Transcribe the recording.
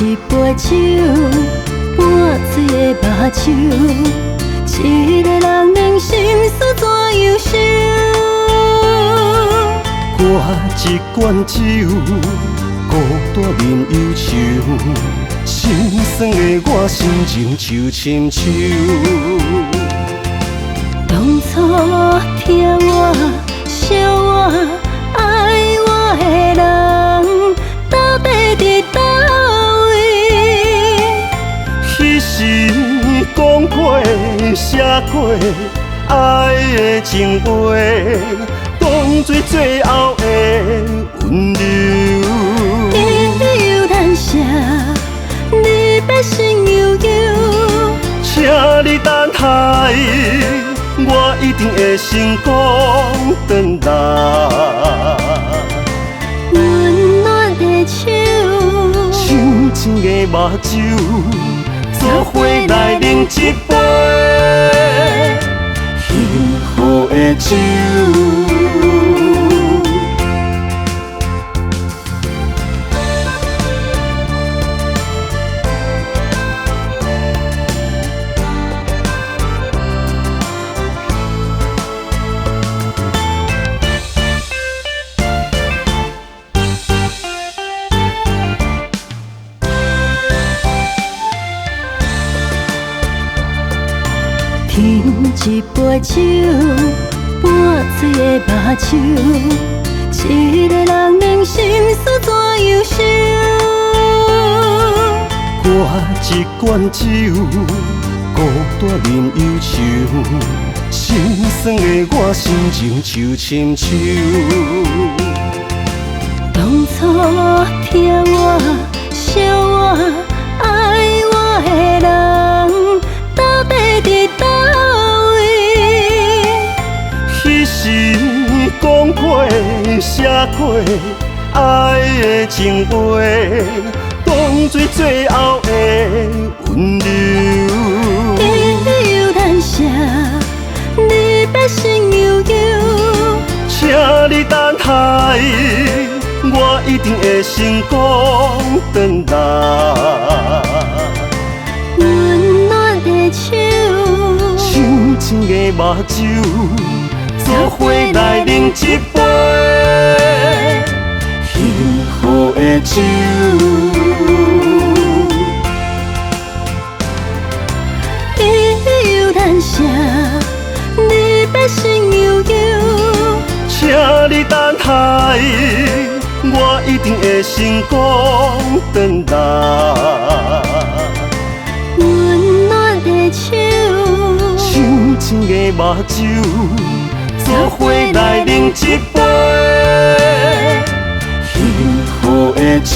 一杯酒，半醉的目睭，一个人能心事怎样收？我一罐酒，孤单饮忧愁，心酸的我心情像深秋。当初疼我、惜我、爱我的人，到底伫倒位？彼时讲过、写过爱的情话，当作最后的温柔。你有难舍，你别心悠悠，请你等待，我一定会成功转来。温暖的手，深情的目睭，做伙来饮一杯幸福的酒。饮一杯酒，半醉的目睭，一个人能心事怎样收？我一罐酒，孤单饮忧愁，心酸的我心情像深秋。当初疼我、惜我、爱我的人，到底伫倒位？彼时讲过、写过爱的情话，当作最后的温柔。你有难舍，你别心悠悠，请你等待，我一定会成功转来。温暖的手，深情的目睭，做伙来饮一杯幸福的酒。你有难舍，你别心悠悠，请你等待，我一定会成功转来。温暖的手，深情的目睭，做伙来饮一杯幸福的酒。